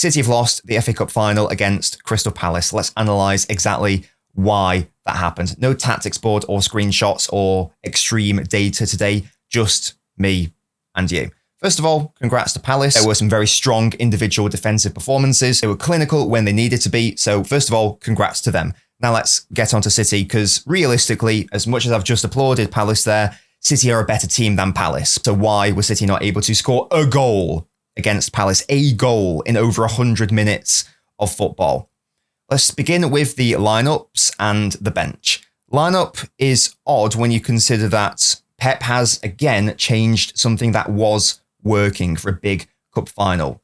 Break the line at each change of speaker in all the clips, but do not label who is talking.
City have lost the FA Cup final against Crystal Palace. Let's analyse exactly why that happened. No tactics board or screenshots or extreme data today, just me and you. First of all, congrats to Palace. There were some very strong individual defensive performances. They were clinical when they needed to be. So first of all, congrats to them. Now let's get on to City, because realistically, as much as I've just applauded Palace there, City are a better team than Palace. So why was City not able to score a goal against Palace? A goal in over 100 minutes of football. Let's begin with the lineups and the bench. Lineup is odd when you consider that Pep has again changed something that was working for a big cup final.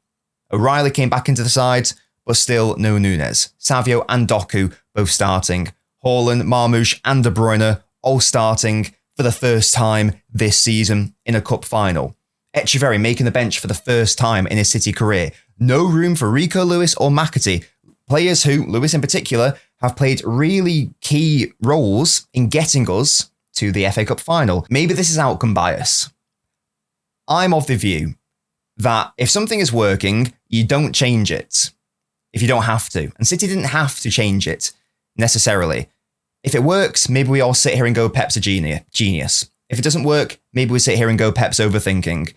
O'Reilly came back into the side, but still no Nunes. Savio and Doku both starting. Haaland, Marmoush and De Bruyne all starting for the first time this season in a cup final. Echeverri making the bench for the first time in his City career. No room for Rico Lewis or McAtee. Players who, Lewis in particular, have played really key roles in getting us to the FA Cup final. Maybe this is outcome bias. I'm of the view that if something is working, you don't change it if you don't have to. And City didn't have to change it necessarily. If it works, maybe we all sit here and go, Pep's a genius. If it doesn't work, maybe we sit here and go, Pep's overthinking.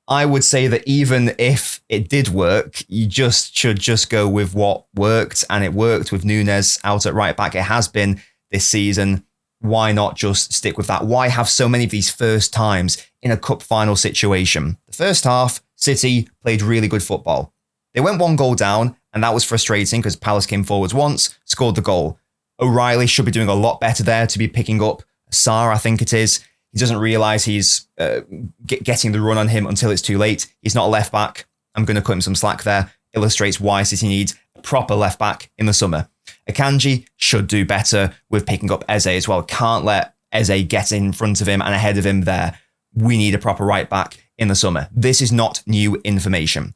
I would say that even if it did work, you should just go with what worked, and it worked with Nunes out at right back. It has been this season. Why not just stick with that? Why have so many of these first times in a cup final situation? The first half, City played really good football. They went 1 goal down, and that was frustrating because Palace came forwards once, scored the goal. O'Reilly should be doing a lot better there to be picking up Sarr, I think it is. He doesn't realise he's getting the run on him until it's too late. He's not a left back. I'm going to cut him some slack there. Illustrates why City needs a proper left back in the summer. Akanji should do better with picking up Eze as well. Can't let Eze get in front of him and ahead of him there. We need a proper right back in the summer. This is not new information.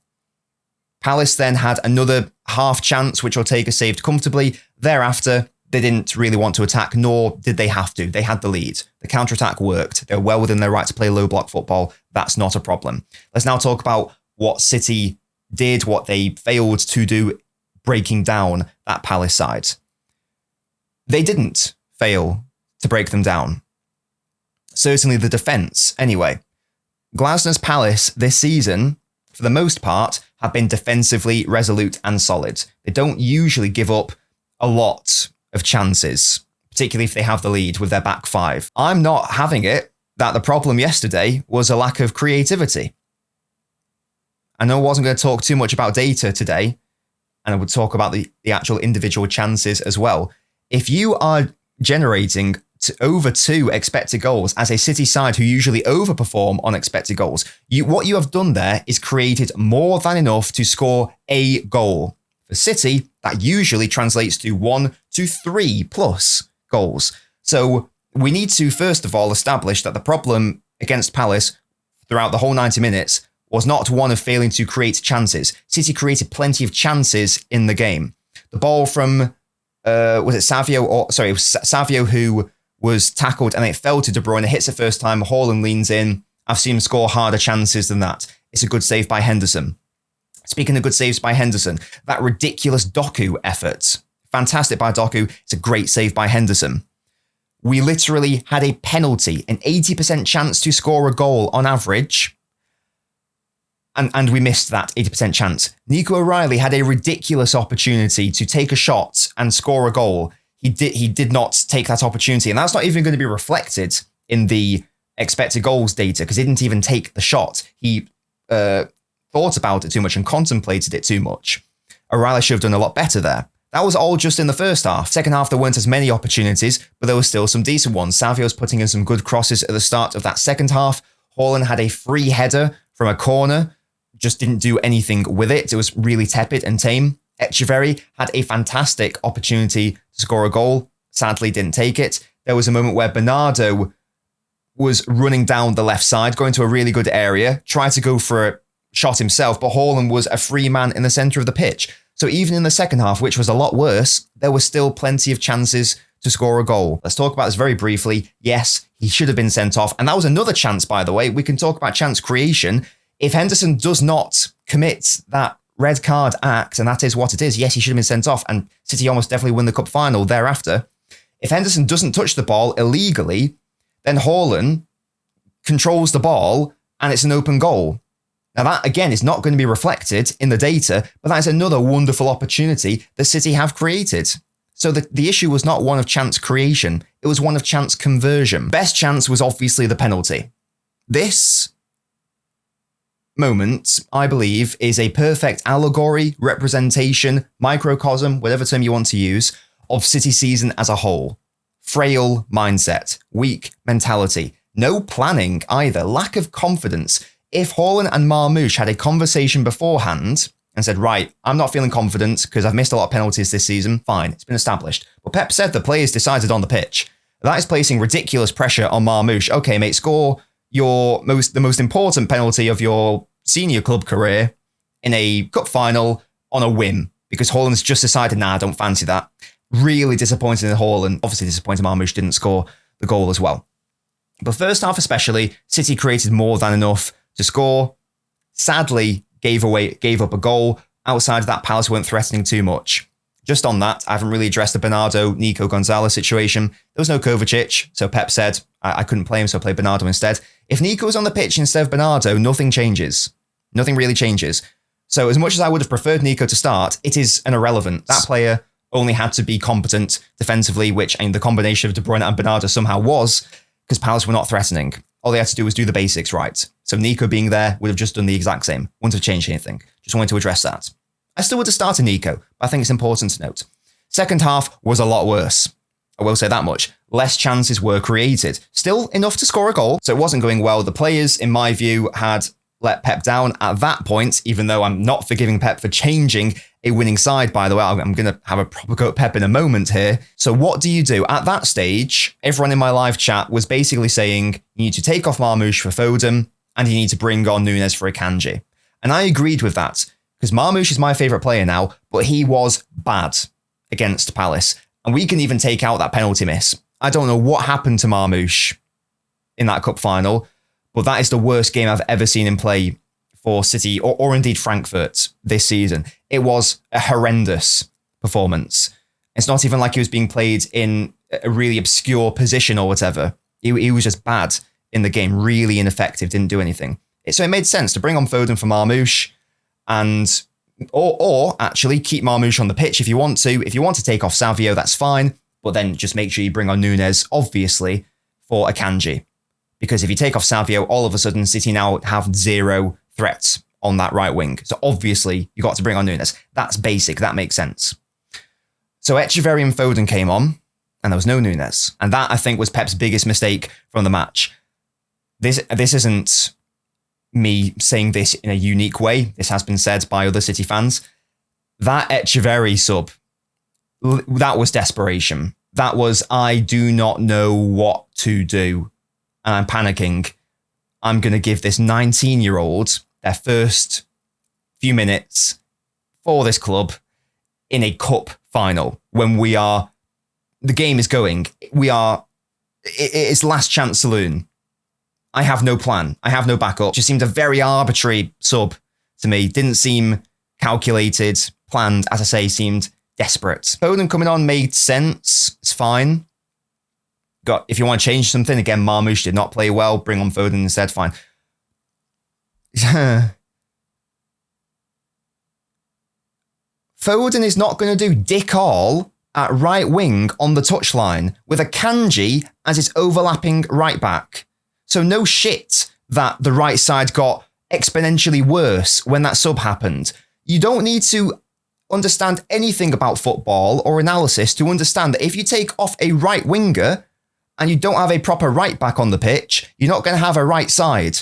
Palace then had another half chance, which Ortega saved comfortably. Thereafter, they didn't really want to attack, nor did they have to. They had the lead. The counter-attack worked. They're well within their right to play low block football. That's not a problem. Let's now talk about what City did, what they failed to do, breaking down that Palace side. They didn't fail to break them down. Certainly the defence, anyway. Glasner's Palace this season, for the most part, have been defensively resolute and solid. They don't usually give up a lot of chances, particularly if they have the lead with their back five. I'm not having it that the problem yesterday was a lack of creativity. I know I wasn't going to talk too much about data today, and I would talk about the actual individual chances as well. If you are generating over 2 expected goals as a City side who usually overperform on expected goals, what you have done there is created more than enough to score a goal. For City, that usually translates to 1 to 3 plus goals. So we need to, first of all, establish that the problem against Palace throughout the whole 90 minutes was not one of failing to create chances. City created plenty of chances in the game. The ball from, was it Savio? It was Savio who was tackled and it fell to De Bruyne. Hits the first time, Haaland leans in. I've seen him score harder chances than that. It's a good save by Henderson. Speaking of good saves by Henderson, that ridiculous Doku effort. Fantastic by Doku. It's a great save by Henderson. We literally had a penalty, an 80% chance to score a goal on average. And we missed that 80% chance. Nico O'Reilly had a ridiculous opportunity to take a shot and score a goal. He did not take that opportunity. And that's not even going to be reflected in the expected goals data because he didn't even take the shot. He thought about it too much and contemplated it too much. O'Reilly should have done a lot better there. That was all just in the first half. Second half, there weren't as many opportunities, but there were still some decent ones. Savio's putting in some good crosses at the start of that second half. Haaland had a free header from a corner, just didn't do anything with it. It was really tepid and tame. Echeverri had a fantastic opportunity to score a goal. Sadly, didn't take it. There was a moment where Bernardo was running down the left side, going to a really good area, tried to go for a shot himself, but Haaland was a free man in the centre of the pitch. So even in the second half, which was a lot worse, there were still plenty of chances to score a goal. Let's talk about this very briefly. Yes, he should have been sent off. And that was another chance, by the way. We can talk about chance creation. If Henderson does not commit that red card act, and that is what it is. Yes, he should have been sent off, and City almost definitely win the cup final thereafter. If Henderson doesn't touch the ball illegally, then Haaland controls the ball and it's an open goal. Now that, again, is not going to be reflected in the data, but that is another wonderful opportunity that City have created. So the issue was not one of chance creation, it was one of chance conversion. Best chance was obviously the penalty. This moment, I believe, is a perfect allegory, representation, microcosm, whatever term you want to use, of City season as a whole. Frail mindset, weak mentality, no planning either, lack of confidence. If Haaland and Marmoush had a conversation beforehand and said, right, I'm not feeling confident because I've missed a lot of penalties this season, fine, it's been established. But Pep said the players decided on the pitch. That is placing ridiculous pressure on Marmoush. Okay, mate, score the most important penalty of your senior club career in a cup final on a whim because Haaland's just decided, nah, I don't fancy that. Really disappointed in Haaland. Obviously disappointed Marmoush didn't score the goal as well. But first half especially, City created more than enough to score. Sadly, gave up a goal. Outside of that, Palace weren't threatening too much. Just on that, I haven't really addressed the Bernardo-Nico Gonzalez situation. There was no Kovacic, so Pep said I couldn't play him, so I played Bernardo instead. If Nico was on the pitch instead of Bernardo, nothing changes. Nothing really changes. So as much as I would have preferred Nico to start, it is an irrelevant. That player only had to be competent defensively, which the combination of De Bruyne and Bernardo somehow was, because Palace were not threatening. All they had to do was do the basics right. So Nico being there would have just done the exact same. Wouldn't have changed anything. Just wanted to address that. I still would have started Nico, but I think it's important to note. Second half was a lot worse. I will say that much. Less chances were created. Still enough to score a goal, so it wasn't going well. The players, in my view, had let Pep down at that point, even though I'm not forgiving Pep for changing a winning side, by the way. I'm going to have a proper go at Pep in a moment here. So what do you do? At that stage, everyone in my live chat was basically saying you need to take off Marmoush for Foden and you need to bring on Nunes for Akanji. And I agreed with that because Marmoush is my favourite player now, but he was bad against Palace. And we can even take out that penalty miss. I don't know what happened to Marmoush in that cup final, but that is the worst game I've ever seen him play for City or indeed Frankfurt this season. It was a horrendous performance. It's not even like he was being played in a really obscure position or whatever. He was just bad in the game, really ineffective, didn't do anything. So it made sense to bring on Foden for Marmoush and or actually keep Marmoush on the pitch if you want to. If you want to take off Savio, that's fine. But then just make sure you bring on Nunes, obviously, for Akanji. Because if you take off Savio, all of a sudden City now have zero threats on that right wing. So obviously you got to bring on Nunes. That's basic. That makes sense. So Echeverri and Foden came on and there was no Nunes. And that, I think, was Pep's biggest mistake from the match. This isn't me saying this in a unique way. This has been said by other City fans. That Echeverri sub, that was desperation. That was, I do not know what to do. And I'm panicking. I'm going to give this 19-year-old their first few minutes for this club in a cup final when the game is going. It's last chance saloon. I have no plan. I have no backup. Just seemed a very arbitrary sub to me. Didn't seem calculated, planned. As I say, seemed desperate. Foden coming on made sense. It's fine. If you want to change something, again, Marmoush did not play well. Bring on Foden instead, fine. Foden is not going to do dick all at right wing on the touchline with Akanji as his overlapping right back. So no shit that the right side got exponentially worse when that sub happened. You don't need to understand anything about football or analysis to understand that if you take off a right winger and you don't have a proper right back on the pitch, you're not going to have a right side.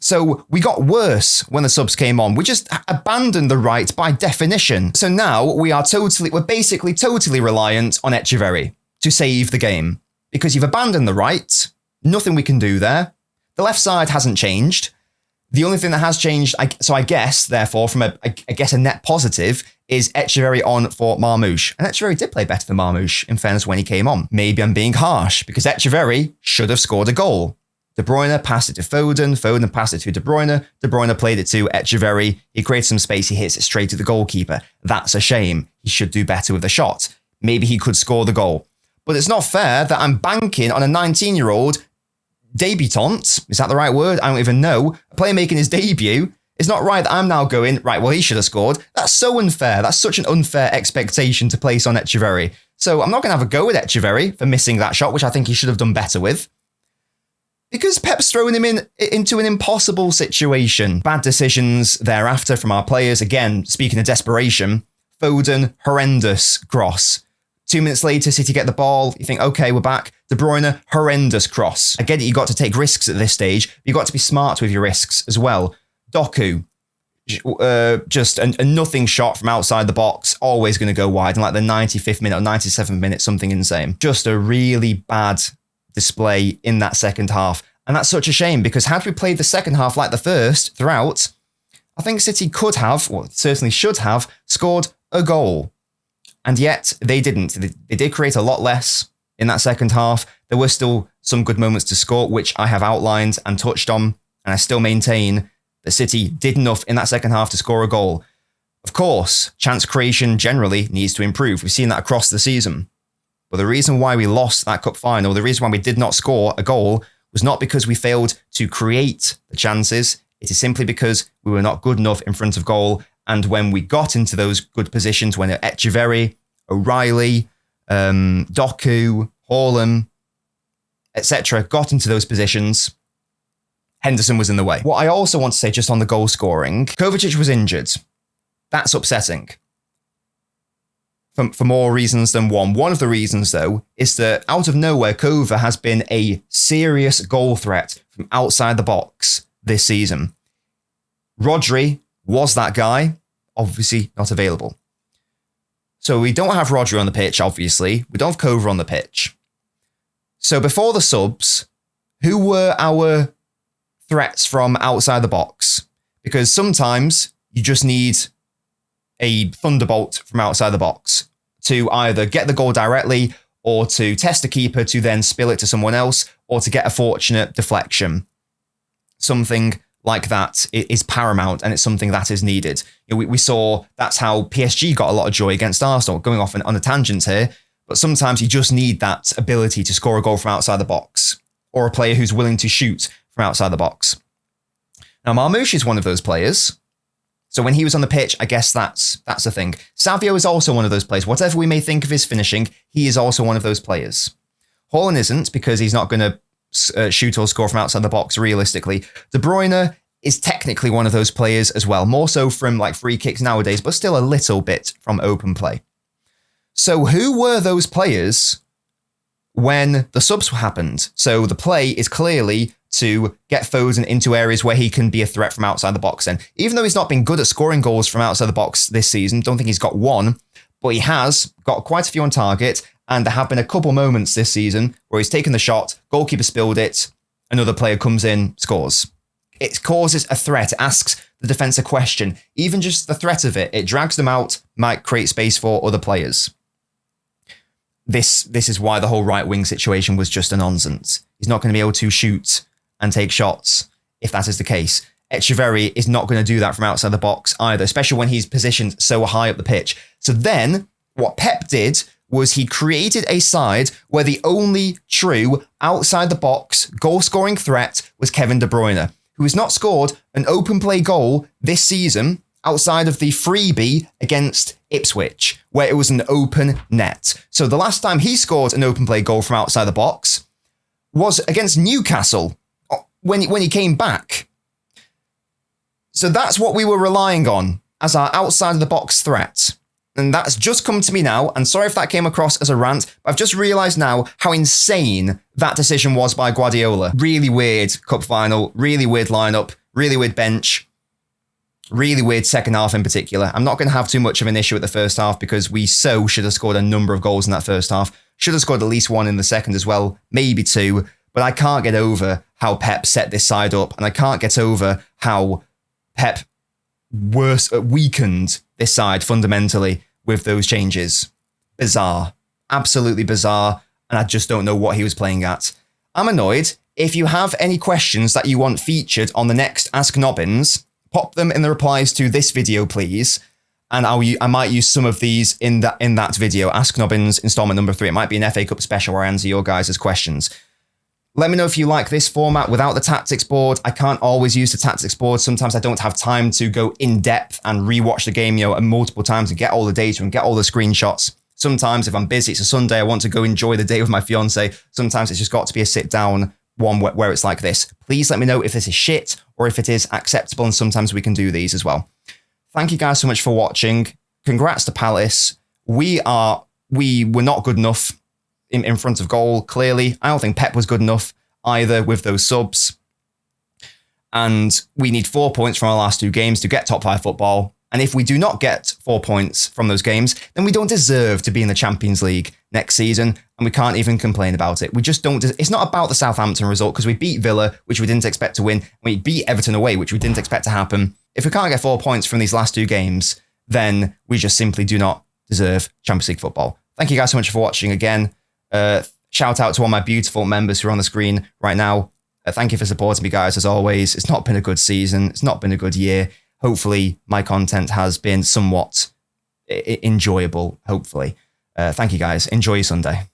So we got worse when the subs came on. We just abandoned the right by definition. So now we're basically totally reliant on Echeverri to save the game because you've abandoned the right. Nothing we can do there. The left side hasn't changed. The only thing that has changed, so I guess, therefore, from a net positive, is Echeverri on for Marmoush. And Echeverri did play better than Marmoush, in fairness, when he came on. Maybe I'm being harsh, because Echeverri should have scored a goal. De Bruyne passed it to Foden. Foden passed it to De Bruyne. De Bruyne played it to Echeverri. He created some space. He hits it straight to the goalkeeper. That's a shame. He should do better with the shot. Maybe he could score the goal. But it's not fair that I'm banking on a 19-year-old debutant. Is that the right word? I don't even know. A player making his debut. It's not right that I'm now going, right, well, he should have scored. That's so unfair. That's such an unfair expectation to place on Echeverri. So I'm not going to have a go at Echeverri for missing that shot, which I think he should have done better with. Because Pep's thrown him into an impossible situation. Bad decisions thereafter from our players. Again, speaking of desperation, Foden, horrendous cross. 2 minutes later, City get the ball. You think, okay, we're back. De Bruyne, horrendous cross. I get it, you got to take risks at this stage. But you got to be smart with your risks as well. Doku, just a nothing shot from outside the box, always going to go wide in like the 95th minute or 97th minute, something insane. Just a really bad display in that second half. And that's such a shame because had we played the second half like the first throughout, I think City could have, or certainly should have, scored a goal. And yet they didn't. They did create a lot less in that second half. There were still some good moments to score, which I have outlined and touched on. And I still maintain that City did enough in that second half to score a goal. Of course, chance creation generally needs to improve. We've seen that across the season. But the reason why we lost that cup final, the reason why we did not score a goal, was not because we failed to create the chances. It is simply because we were not good enough in front of goal. And when we got into those good positions, when Echeverri, O'Reilly, Doku, Haaland, etc., got into those positions, Henderson was in the way. What I also want to say just on the goal scoring, Kovacic was injured. That's upsetting. For more reasons than one. One of the reasons, though, is that out of nowhere, Kova has been a serious goal threat from outside the box this season. Rodri was that guy, obviously not available. So we don't have Rodri on the pitch, obviously. We don't have Kova on the pitch. So before the subs, who were our threats from outside the box? Because sometimes you just need a thunderbolt from outside the box to either get the goal directly or to test the keeper to then spill it to someone else or to get a fortunate deflection. Something like that is paramount and it's something that is needed. You know, we saw that's how PSG got a lot of joy against Arsenal, going off on a tangent here, but sometimes you just need that ability to score a goal from outside the box or a player who's willing to shoot from outside the box. Now, Marmoush is one of those players. So when he was on the pitch, I guess that's the thing. Savio is also one of those players. Whatever we may think of his finishing, he is also one of those players. Haaland isn't because he's not going to shoot or score from outside the box realistically. De Bruyne is technically one of those players as well, more so from like free kicks nowadays, but still a little bit from open play. So who were those players when the subs happened? So the play is clearly to get Foden into areas where he can be a threat from outside the box. And even though he's not been good at scoring goals from outside the box this season, don't think he's got one, but he has got quite a few on target. And there have been a couple moments this season where he's taken the shot, goalkeeper spilled it, another player comes in, scores. It causes a threat, it asks the defence a question. Even just the threat of it drags them out, might create space for other players. This is why the whole right wing situation was just a nonsense. He's not going to be able to shoot and take shots if that is the case. Echeverri is not going to do that from outside the box either, especially when he's positioned so high up the pitch. So then what Pep did was he created a side where the only true outside the box goal scoring threat was Kevin De Bruyne, who has not scored an open play goal this season outside of the freebie against Ipswich, where it was an open net. So the last time he scored an open play goal from outside the box was against Newcastle when he came back. So that's what we were relying on as our outside of the box threat. And that's just come to me now. And sorry if that came across as a rant, but I've just realised now how insane that decision was by Guardiola. Really weird cup final, really weird lineup, really weird bench, really weird second half in particular. I'm not going to have too much of an issue at the first half because we should have scored a number of goals in that first half. Should have scored at least one in the second as well, maybe two. But I can't get over how Pep set this side up, and I can't get over how Pep weakened this side fundamentally with those changes. Bizarre. Absolutely bizarre, and I just don't know what he was playing at. I'm annoyed. If you have any questions that you want featured on the next Ask Nobbins, pop them in the replies to this video, please. And I might use some of these in that video. Ask Nobbins installment number 3. It might be an FA Cup special where I answer your guys' questions. Let me know if you like this format without the tactics board. I can't always use the tactics board. Sometimes I don't have time to go in depth and rewatch the game, multiple times and get all the data and get all the screenshots. Sometimes if I'm busy, it's a Sunday, I want to go enjoy the day with my fiance. Sometimes it's just got to be a sit down one where it's like this. Please let me know if this is shit or if it is acceptable, and sometimes we can do these as well. Thank you guys so much for watching. Congrats to Palace. We were not good enough in front of goal, clearly. I don't think Pep was good enough either with those subs. And we need 4 points from our last 2 games to get top 5 football. And if we do not get 4 points from those games, then we don't deserve to be in the Champions League next season. And we can't even complain about it. We just don't. It's not about the Southampton result, because we beat Villa, which we didn't expect to win. We beat Everton away, which we didn't expect to happen. If we can't get 4 points from these last 2 games, then we just simply do not deserve Champions League football. Thank you guys so much for watching again. Shout out to all my beautiful members who are on the screen right now. Thank you for supporting me, guys, as always. It's not been a good season. It's not been a good year. Hopefully, my content has been somewhat enjoyable, hopefully. Thank you, guys. Enjoy your Sunday.